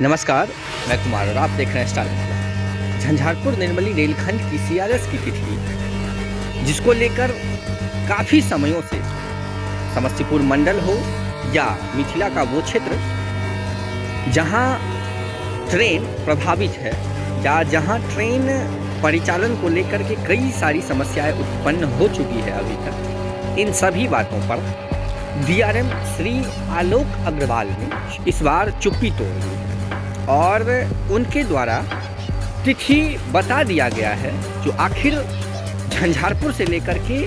नमस्कार, मैं कुमार और आप देख रहे हैं स्टार मिथिला। झंझारपुर निर्मली रेलखंड की सीआरएस की तिथि, जिसको लेकर काफ़ी समयों से समस्तीपुर मंडल हो या मिथिला का वो क्षेत्र जहां ट्रेन प्रभावित है या जहां ट्रेन परिचालन को लेकर के कई सारी समस्याएं उत्पन्न हो चुकी है अभी तक, इन सभी बातों पर डीआरएम श्री आलोक अग्रवाल ने इस बार चुप्पी तोड़ दी और उनके द्वारा तिथि बता दिया गया है जो आखिर झंझारपुर से लेकर के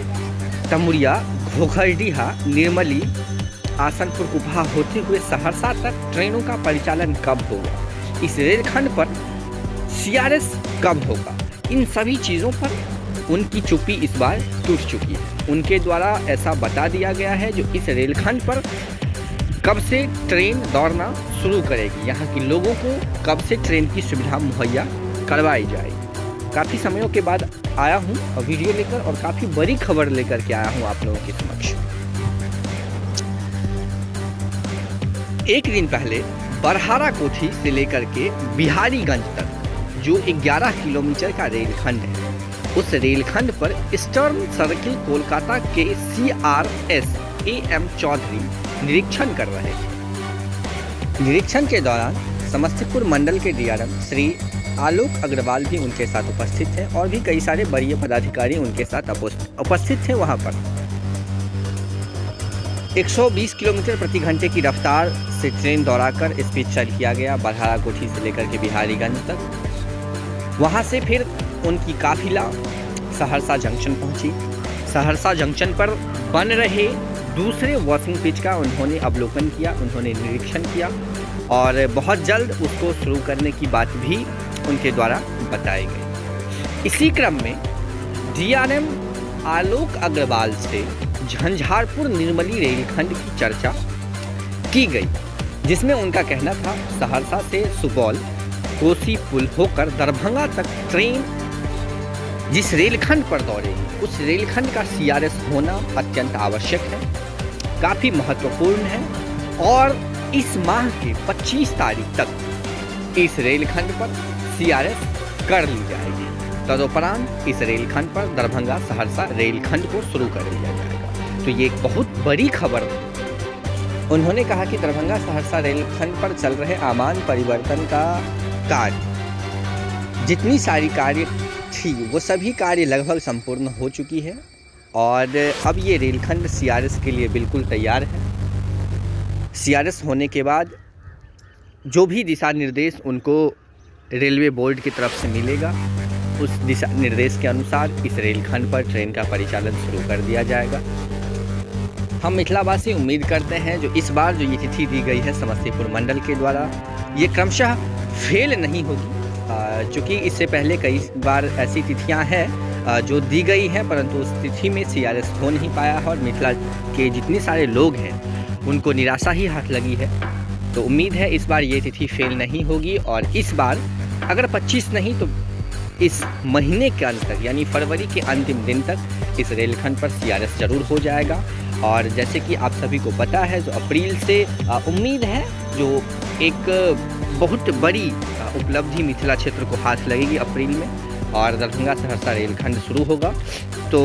तमुरिया, घोघरडीहा, निर्मली, आसनपुर, कुपहा होते हुए सहरसा तक ट्रेनों का परिचालन कब होगा, इस रेलखंड पर सीआरएस कब होगा, इन सभी चीज़ों पर उनकी चुप्पी इस बार टूट चुकी है। उनके द्वारा ऐसा बता दिया गया है जो इस रेलखंड पर कब से ट्रेन दौड़ना शुरू करेगी, यहाँ के लोगों को कब से ट्रेन की सुविधा मुहैया करवाई जाएगी। काफ़ी समयों के बाद आया हूँ और वीडियो लेकर और काफ़ी बड़ी खबर लेकर के आया हूँ आप लोगों के समक्ष। एक दिन पहले बरहारा कोठी से लेकर के बिहारीगंज तक जो 11 किलोमीटर का रेलखंड है, उस रेलखंड पर ईस्टर्न सर्किल कोलकाता के CRS AM चौधरी निरीक्षण कर रहे थे। निरीक्षण के दौरान समस्तीपुर मंडल के डीआरएम श्री आलोक अग्रवाल भी उनके साथ उपस्थित थे और भी कई सारे वरीय पदाधिकारी उनके साथ उपस्थित थे। वहां पर 120 किलोमीटर प्रति घंटे की रफ्तार से ट्रेन दौड़ाकर स्पीड चल किया गया बरहारा कोठी से लेकर के बिहारीगंज तक। वहां से फिर उनकी काफिला सहरसा जंक्शन पहुंची। सहरसा जंक्शन पर बन रहे दूसरे वॉशिंग पिच का उन्होंने अवलोकन किया, उन्होंने निरीक्षण किया और बहुत जल्द उसको शुरू करने की बात भी उनके द्वारा बताई गई। इसी क्रम में डीआरएम आलोक अग्रवाल से झंझारपुर निर्मली रेलखंड की चर्चा की गई, जिसमें उनका कहना था सहरसा से सुपौल कोसी पुल होकर दरभंगा तक ट्रेन जिस रेलखंड पर दौड़ेगी उस रेलखंड का सीआरएस होना अत्यंत आवश्यक है, काफ़ी महत्वपूर्ण है और इस माह के 25 तारीख तक इस रेलखंड पर सीआरएस कर ली जाएगी। तदुपरांत इस रेलखंड पर दरभंगा सहरसा रेलखंड को शुरू कर दिया जाएगा। तो ये एक बहुत बड़ी खबर। उन्होंने कहा कि दरभंगा सहरसा रेलखंड पर चल रहे आमान परिवर्तन का कार्य, जितनी सारी कार्य थी वो सभी कार्य लगभग संपूर्ण हो चुकी है और अब ये रेलखंड सीआरएस के लिए बिल्कुल तैयार है। सीआरएस होने के बाद जो भी दिशा निर्देश उनको रेलवे बोर्ड की तरफ से मिलेगा, उस दिशा निर्देश के अनुसार इस रेलखंड पर ट्रेन का परिचालन शुरू कर दिया जाएगा। हम मिथिलावासी उम्मीद करते हैं जो इस बार जो ये तिथि दी गई है समस्तीपुर मंडल के द्वारा, ये क्रमशः फेल नहीं होगी, चूँकि इससे पहले कई बार ऐसी तिथियां हैं जो दी गई हैं परंतु उस तिथि में सीआरएस हो नहीं पाया है और मिथिला के जितने सारे लोग हैं उनको निराशा ही हाथ लगी है। तो उम्मीद है इस बार ये तिथि फेल नहीं होगी और इस बार अगर 25 नहीं तो इस महीने के अंत तक यानी फरवरी के अंतिम दिन तक इस रेलखंड पर सीआरएस जरूर हो जाएगा। और जैसे कि आप सभी को पता है जो अप्रैल से उम्मीद है जो एक बहुत बड़ी उपलब्धि मिथिला क्षेत्र को हाथ लगेगी अप्रैल में और दरभंगा सहरसा रेलखंड शुरू होगा। तो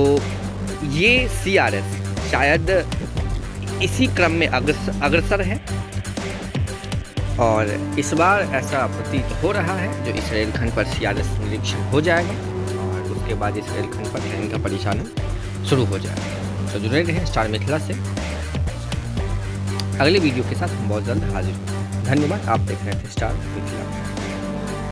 ये सीआरएस शायद इसी क्रम में अग्रसर है और इस बार ऐसा प्रतीत हो रहा है जो इस रेलखंड पर सीआरएस निरीक्षण हो जाएगा और उसके बाद इस रेलखंड पर ट्रेन का परिचालन शुरू हो जाएगा। तो जुड़े रहें स्टार मिथिला से। अगले वीडियो के साथ हम बहुत जल्द हाजिर होंगे। धन्यवाद। आप देख रहे थे स्टार मिथिला।